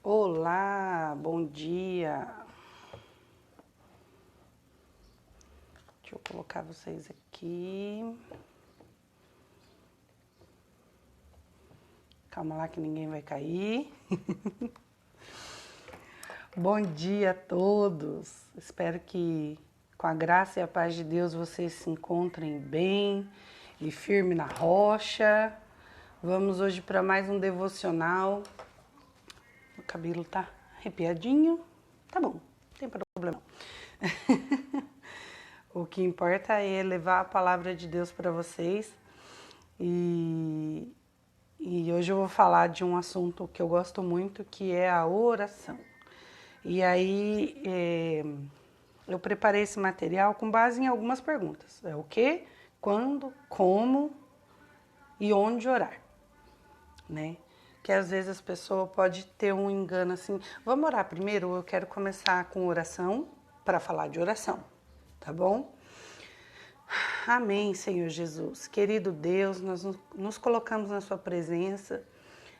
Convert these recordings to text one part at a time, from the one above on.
Olá, bom dia. Deixa eu colocar vocês aqui. Calma lá que ninguém vai cair. Bom dia a todos. Espero que com a graça e a paz de Deus vocês se encontrem bem e firme na rocha. Vamos hoje para mais um devocional. O cabelo tá arrepiadinho. Tá bom, não tem problema não. O que importa é levar a palavra de Deus para vocês. E hoje eu vou falar de um assunto que eu gosto muito, que é a oração. E aí eu preparei esse material com base em algumas perguntas. É o que, quando, como e onde orar, né? Que às vezes as pessoas podem ter um engano assim, vamos orar primeiro? Eu quero começar com oração para falar de oração, tá bom? Amém, Senhor Jesus. Querido Deus, nós nos colocamos na sua presença.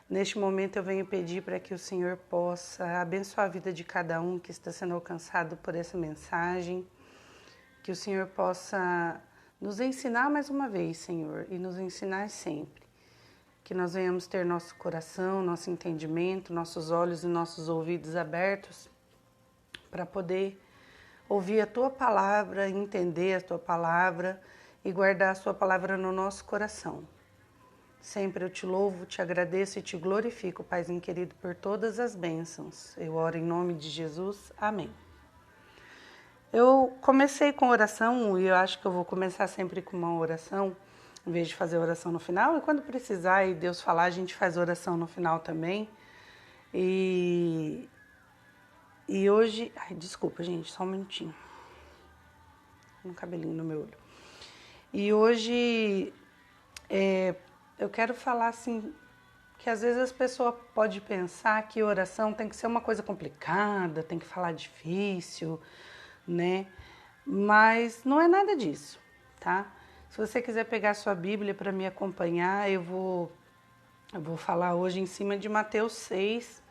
Neste momento eu venho pedir para que o Senhor possa abençoar a vida de cada um que está sendo alcançado por essa mensagem. Que o Senhor possa nos ensinar mais uma vez, Senhor, e nos ensinar sempre. Que nós venhamos ter nosso coração, nosso entendimento, nossos olhos e nossos ouvidos abertos para poder ouvir a Tua Palavra, entender a Tua Palavra e guardar a Sua Palavra no nosso coração. Sempre eu te louvo, te agradeço e te glorifico, Paizinho querido, por todas as bênçãos. Eu oro em nome de Jesus. Amém. Eu comecei com oração e eu acho que eu vou começar sempre com uma oração, em vez de fazer oração no final. E quando precisar e Deus falar, a gente faz oração no final também. E hoje... Ai, desculpa, gente, só um minutinho. Um cabelinho no meu olho. E hoje eu quero falar assim, que às vezes as pessoas podem pensar que oração tem que ser uma coisa complicada, tem que falar difícil, né? Mas não é nada disso, tá? Se você quiser pegar sua Bíblia para me acompanhar, eu vou falar hoje em cima de Mateus 6,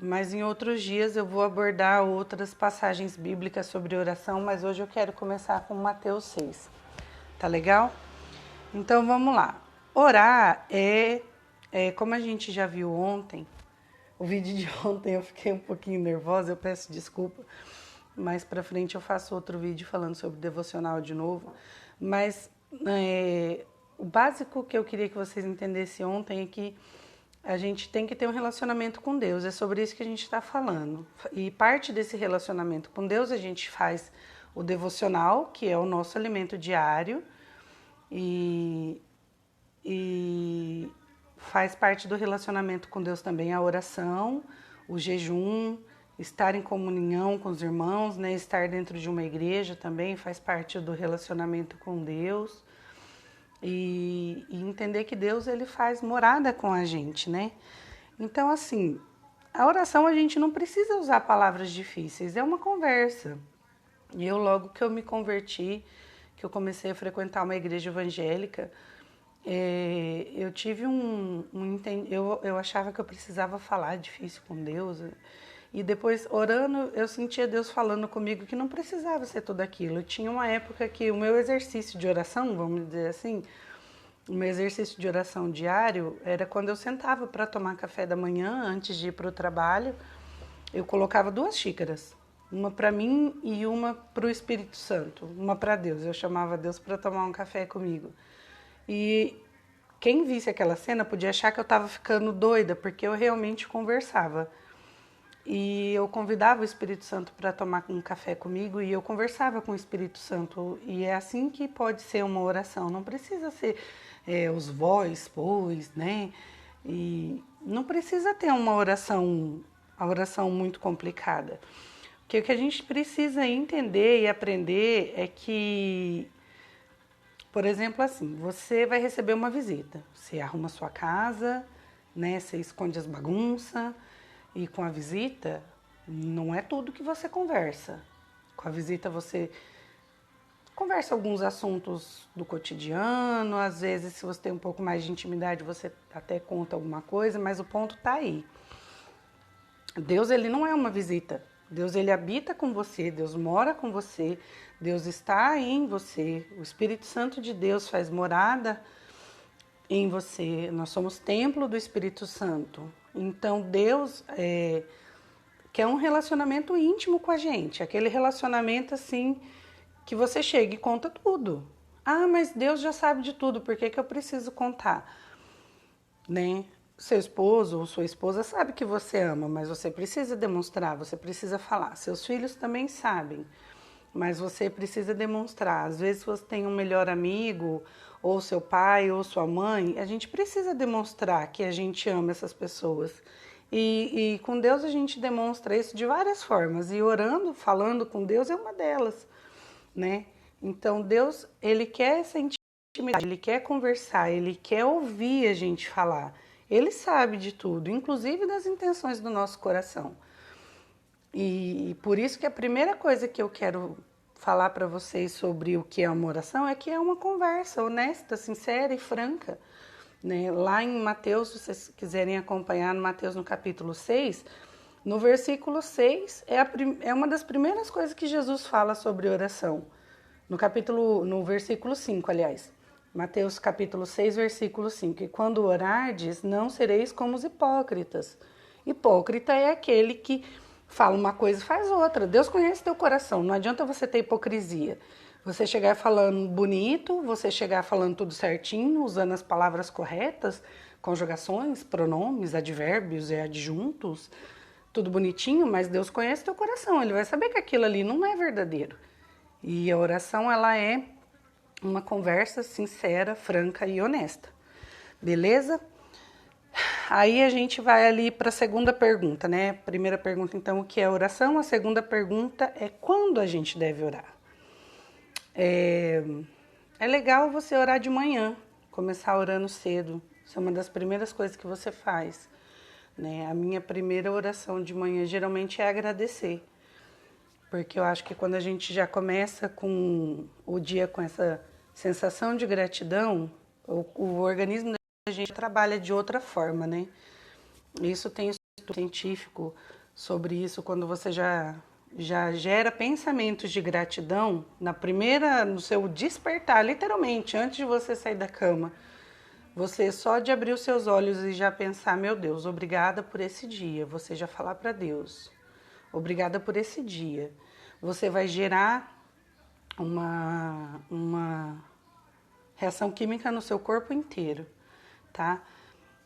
mas em outros dias eu vou abordar outras passagens bíblicas sobre oração, mas hoje eu quero começar com Mateus 6, tá legal? Então vamos lá. Orar como a gente já viu ontem, o vídeo de ontem eu fiquei um pouquinho nervosa, eu peço desculpa. Mais pra frente eu faço outro vídeo falando sobre devocional de novo. Mas o básico que eu queria que vocês entendessem ontem é que a gente tem que ter um relacionamento com Deus. É sobre isso que a gente está falando. E parte desse relacionamento com Deus a gente faz o devocional, que é o nosso alimento diário. E faz parte do relacionamento com Deus também a oração, o jejum, estar em comunhão com os irmãos, né? Estar dentro de uma igreja também faz parte do relacionamento com Deus. E entender que Deus ele faz morada com a gente, né? Então, assim, a oração a gente não precisa usar palavras difíceis, é uma conversa. Eu, logo que eu me converti, que eu comecei a frequentar uma igreja evangélica, eu tive eu achava que eu precisava falar difícil com Deus, e depois orando eu sentia Deus falando comigo que não precisava ser tudo aquilo. Eu tinha uma época que o meu exercício de oração, vamos dizer assim, o meu exercício de oração diário era quando eu sentava para tomar café da manhã antes de ir para o trabalho. Eu colocava 2 xícaras, uma para mim e uma para o Espírito Santo, uma para Deus. Eu chamava Deus para tomar um café comigo. E quem visse aquela cena podia achar que eu estava ficando doida, porque eu realmente conversava. E eu convidava o Espírito Santo para tomar um café comigo e eu conversava com o Espírito Santo. E é assim que pode ser uma oração. Não precisa ser os vós, pois, né? E não precisa ter uma a oração muito complicada. Porque o que a gente precisa entender e aprender é que, por exemplo, assim, você vai receber uma visita. Você arruma sua casa, né? Você esconde as bagunças. E com a visita, não é tudo que você conversa. Com a visita você conversa alguns assuntos do cotidiano, às vezes se você tem um pouco mais de intimidade você até conta alguma coisa, mas o ponto tá aí. Deus, ele não é uma visita. Deus, ele habita com você, Deus mora com você, Deus está em você. O Espírito Santo de Deus faz morada em você. Nós somos templo do Espírito Santo. Então, Deus quer um relacionamento íntimo com a gente. Aquele relacionamento, assim, que você chega e conta tudo. Ah, mas Deus já sabe de tudo, por que que eu preciso contar? Né? Seu esposo ou sua esposa sabe que você ama, mas você precisa demonstrar, você precisa falar. Seus filhos também sabem, mas você precisa demonstrar. Às vezes você tem um melhor amigo, ou seu pai, ou sua mãe, a gente precisa demonstrar que a gente ama essas pessoas. E com Deus a gente demonstra isso de várias formas, e orando, falando com Deus é uma delas, né? Então Deus, ele quer essa intimidade, ele quer conversar, ele quer ouvir a gente falar. Ele sabe de tudo, inclusive das intenções do nosso coração. E por isso que a primeira coisa que eu quero falar para vocês sobre o que é uma oração é que é uma conversa honesta, sincera e franca. Né? Lá em Mateus, se vocês quiserem acompanhar, no Mateus no capítulo 6, no versículo 6 é uma das primeiras coisas que Jesus fala sobre oração. No versículo 5, aliás. Mateus capítulo 6, versículo 5. E quando orardes, não sereis como os hipócritas. Hipócrita é aquele que fala uma coisa e faz outra. Deus conhece teu coração, não adianta você ter hipocrisia. Você chegar falando bonito, você chegar falando tudo certinho, usando as palavras corretas, conjugações, pronomes, advérbios e adjuntos, tudo bonitinho, mas Deus conhece teu coração, Ele vai saber que aquilo ali não é verdadeiro. E a oração, ela é uma conversa sincera, franca e honesta. Beleza? Aí a gente vai ali para a segunda pergunta, né? Primeira pergunta, então, o que é oração? A segunda pergunta é quando a gente deve orar. É legal você orar de manhã, começar orando cedo. Isso é uma das primeiras coisas que você faz, né? A minha primeira oração de manhã geralmente é agradecer. Porque eu acho que quando a gente já começa com o dia com essa sensação de gratidão, o organismo da gente trabalha de outra forma, né? Isso tem estudo científico sobre isso, quando você já gera pensamentos de gratidão no seu despertar, literalmente, antes de você sair da cama. Você só de abrir os seus olhos e já pensar, meu Deus, obrigada por esse dia. Você já falar para Deus, obrigada por esse dia. Você vai gerar uma reação química no seu corpo inteiro, tá?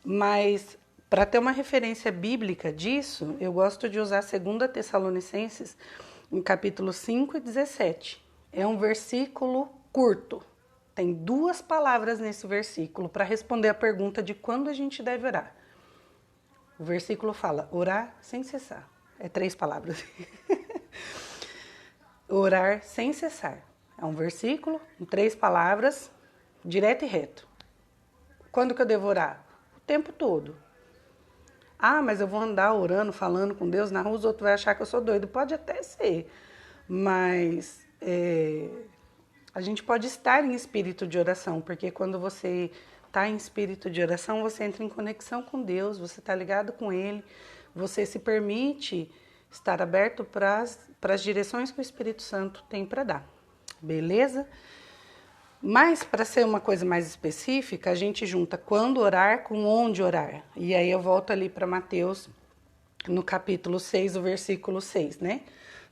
Mas para ter uma referência bíblica disso, eu gosto de usar 2 Tessalonicenses, em capítulo 5 e 17. É um versículo curto. Tem 2 palavras nesse versículo para responder a pergunta de quando a gente deve orar. O versículo fala, orar sem cessar. É 3 palavras. Orar sem cessar. É um versículo, em 3 palavras, direto e reto. Quando que eu devo orar? O tempo todo. Ah, mas eu vou andar orando, falando com Deus na rua, os outros vão achar que eu sou doido. Pode até ser, mas a gente pode estar em espírito de oração, porque quando você está em espírito de oração, você entra em conexão com Deus, você está ligado com Ele, você se permite estar aberto para as direções que o Espírito Santo tem para dar. Beleza? Mas, para ser uma coisa mais específica, a gente junta quando orar com onde orar. E aí eu volto ali para Mateus, no capítulo 6, o versículo 6, né?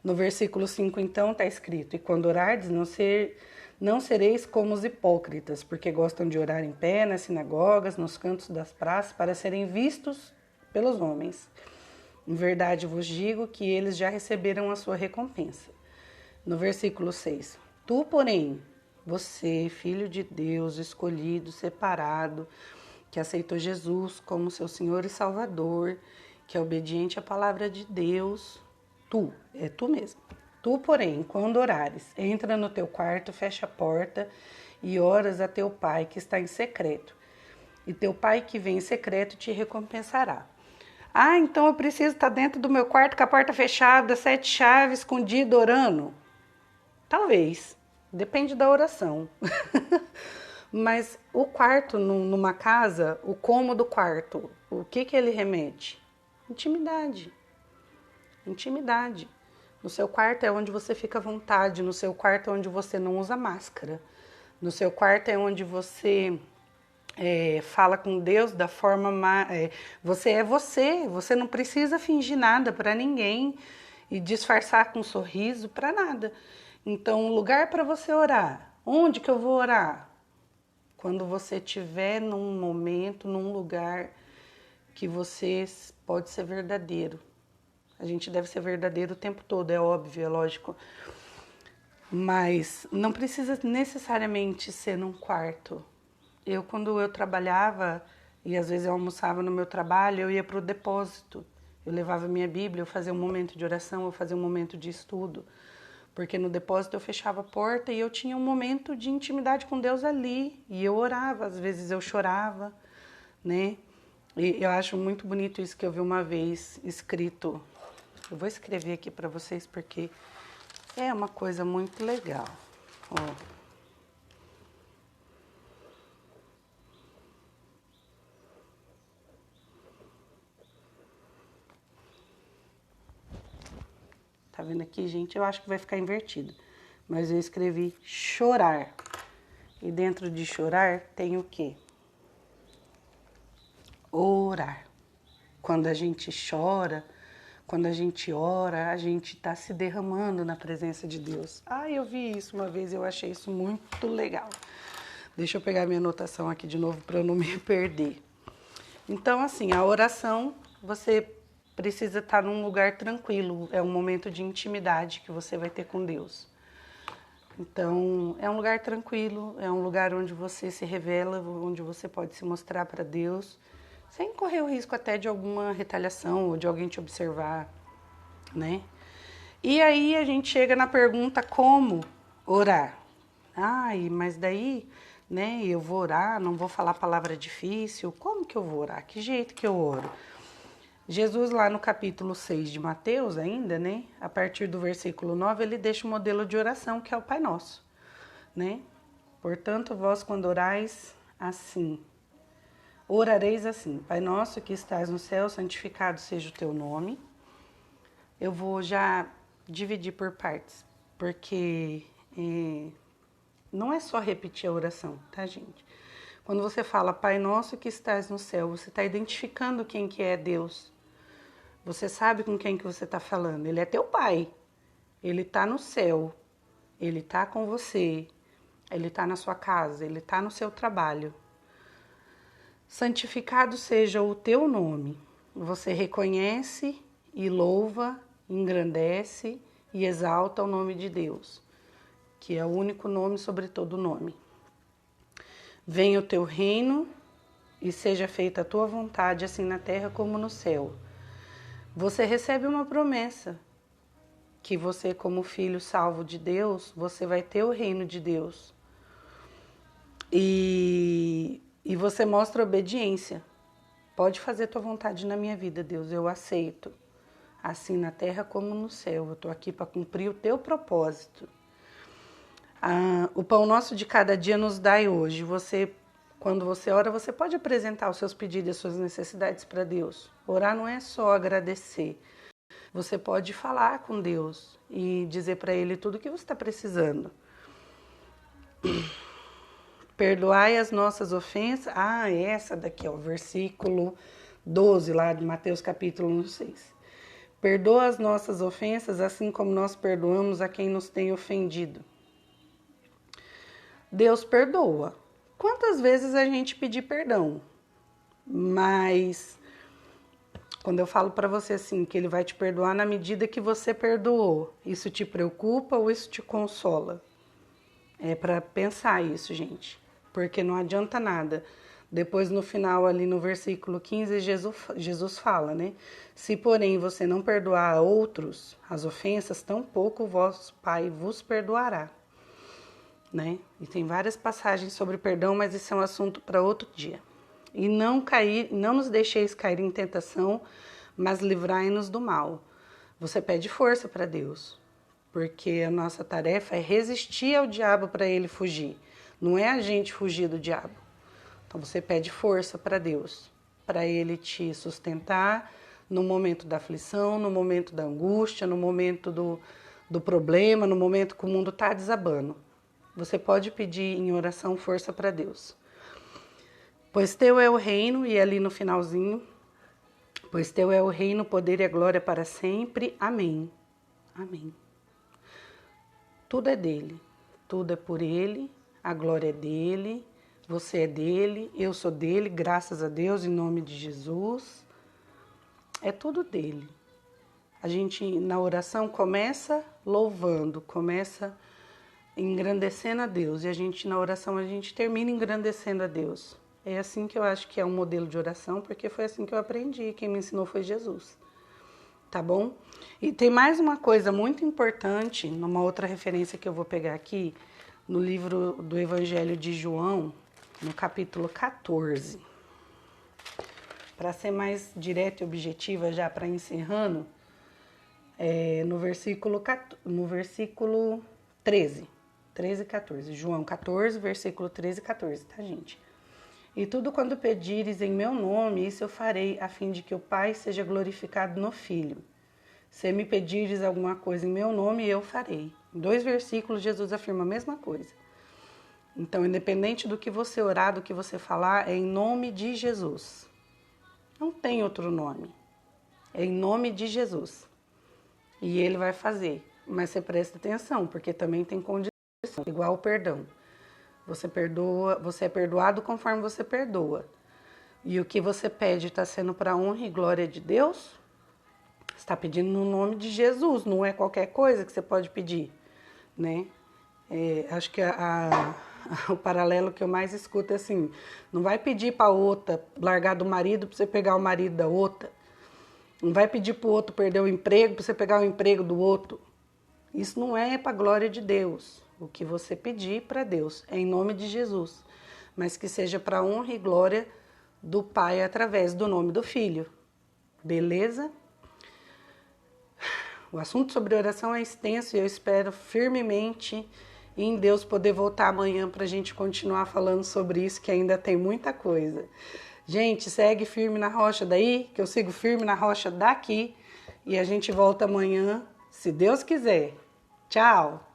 No versículo 5, então, está escrito, e quando orardes, não sereis como os hipócritas, porque gostam de orar em pé, nas sinagogas, nos cantos das praças, para serem vistos pelos homens. Em verdade vos digo que eles já receberam a sua recompensa. No versículo 6, tu, porém, você, filho de Deus, escolhido, separado, que aceitou Jesus como seu Senhor e Salvador, que é obediente à palavra de Deus, é tu mesmo. Tu, porém, quando orares, entra no teu quarto, fecha a porta e oras a teu pai que está em secreto. E teu pai que vem em secreto te recompensará. Ah, então eu preciso estar dentro do meu quarto com a porta fechada, 7 chaves, escondido, orando? Talvez. Depende da oração. Mas o quarto numa casa, o cômodo quarto, o que ele remete? Intimidade. intimidade. No seu quarto é onde você fica à vontade, no seu quarto é onde você não usa máscara, no seu quarto é onde você fala com Deus da forma você é você não precisa fingir nada para ninguém e disfarçar com um sorriso para nada. Então, um lugar para você orar. Onde que eu vou orar? Quando você estiver num momento, num lugar que você pode ser verdadeiro. A gente deve ser verdadeiro o tempo todo, é óbvio, é lógico. Mas não precisa necessariamente ser num quarto. Quando eu trabalhava, e às vezes eu almoçava no meu trabalho, eu ia para o depósito. Eu levava minha Bíblia, eu fazia um momento de oração, eu fazia um momento de estudo. Porque no depósito eu fechava a porta e eu tinha um momento de intimidade com Deus ali. E eu orava, às vezes eu chorava, né? E eu acho muito bonito isso que eu vi uma vez escrito. Eu vou escrever aqui para vocês porque é uma coisa muito legal. Ó. Tá vendo aqui, gente? Eu acho que vai ficar invertido. Mas eu escrevi chorar. E dentro de chorar tem o quê? Orar. Quando a gente chora, quando a gente ora, a gente está se derramando na presença de Deus. Eu vi isso uma vez, eu achei isso muito legal. Deixa eu pegar minha anotação aqui de novo para eu não me perder. Então, assim, a oração, você precisa estar num lugar tranquilo. É um momento de intimidade que você vai ter com Deus. Então, é um lugar tranquilo, é um lugar onde você se revela, onde você pode se mostrar para Deus, sem correr o risco até de alguma retaliação ou de alguém te observar, né? E aí a gente chega na pergunta como orar. Mas daí, né, eu vou orar, não vou falar palavra difícil, como que eu vou orar? Que jeito que eu oro? Jesus lá no capítulo 6 de Mateus ainda, né, a partir do versículo 9, ele deixa o modelo de oração que é o Pai Nosso, né? Portanto, vós quando orais assim, orareis assim, Pai Nosso que estás no céu, santificado seja o teu nome. Eu vou já dividir por partes, porque não é só repetir a oração, tá, gente? Quando você fala Pai Nosso que estás no céu, você está identificando quem que é Deus. Você sabe com quem que você está falando. Ele é teu pai. Ele está no céu. Ele está com você. Ele está na sua casa. Ele está no seu trabalho. Santificado seja o teu nome. Você reconhece e louva, engrandece e exalta o nome de Deus, que é o único nome sobre todo nome. Venha o teu reino e seja feita a tua vontade, assim na terra como no céu. Você recebe uma promessa, que você, como filho salvo de Deus, você vai ter o reino de Deus. E você mostra obediência. Pode fazer a tua vontade na minha vida, Deus, eu aceito. Assim na terra como no céu. Eu estou aqui para cumprir o teu propósito. O pão nosso de cada dia nos dai hoje. Quando você ora, você pode apresentar os seus pedidos e as suas necessidades para Deus. Orar não é só agradecer. Você pode falar com Deus e dizer para Ele tudo o que você está precisando. Perdoai as nossas ofensas. Essa daqui, ó, versículo 12, lá de Mateus capítulo 6. Perdoa as nossas ofensas, assim como nós perdoamos a quem nos tem ofendido. Deus perdoa. Quantas vezes a gente pedir perdão? Mas quando eu falo para você assim, que Ele vai te perdoar na medida que você perdoou, isso te preocupa ou isso te consola? É para pensar isso, gente. Porque não adianta nada. Depois, no final, ali no versículo 15, Jesus fala, né? Se, porém, você não perdoar a outros as ofensas, tampouco o vosso Pai vos perdoará. Né? E tem várias passagens sobre perdão, mas esse é um assunto para outro dia. E não nos deixeis cair em tentação, mas livrai-nos do mal. Você pede força para Deus, porque a nossa tarefa é resistir ao diabo para ele fugir. Não é a gente fugir do diabo. Então você pede força para Deus, para ele te sustentar no momento da aflição, no momento da angústia, no momento do problema, no momento que o mundo está desabando. Você pode pedir em oração força para Deus. Pois teu é o reino, e ali no finalzinho, pois teu é o reino, o poder e a glória para sempre. Amém. Amém. Tudo é dele, tudo é por ele, a glória é dele, você é dele, eu sou dele, graças a Deus, em nome de Jesus. É tudo dele. A gente na oração começa louvando, começa engrandecendo a Deus, e a gente na oração a gente termina engrandecendo a Deus. É assim que eu acho que é um modelo de oração, porque foi assim que eu aprendi, quem me ensinou foi Jesus. Tá bom? E tem mais uma coisa muito importante, numa outra referência que eu vou pegar aqui, no livro do Evangelho de João, no capítulo 14. Para ser mais direta e objetiva, já para encerrando, no versículo 13 e 14. João 14, versículo 13 e 14, tá, gente? E tudo quando pedires em meu nome, isso eu farei, a fim de que o Pai seja glorificado no Filho. Se me pedires alguma coisa em meu nome, eu farei. Em 2 versículos, Jesus afirma a mesma coisa. Então, independente do que você orar, do que você falar, é em nome de Jesus. Não tem outro nome. É em nome de Jesus. E Ele vai fazer. Mas você presta atenção, porque também tem condição, igual o perdão. Você perdoa, você é perdoado conforme você perdoa. E o que você pede está sendo para a honra e glória de Deus? Você está pedindo no nome de Jesus, não é qualquer coisa que você pode pedir, né? Acho que o paralelo que eu mais escuto é assim, não vai pedir para outra largar do marido para você pegar o marido da outra. Não vai pedir para o outro perder o emprego para você pegar o emprego do outro. Isso não é para a glória de Deus. O que você pedir para Deus é em nome de Jesus, mas que seja para a honra e glória do Pai através do nome do Filho. Beleza? O assunto sobre oração é extenso e eu espero firmemente em Deus poder voltar amanhã para a gente continuar falando sobre isso, que ainda tem muita coisa. Gente, segue firme na rocha daí, que eu sigo firme na rocha daqui, e a gente volta amanhã, se Deus quiser. Tchau!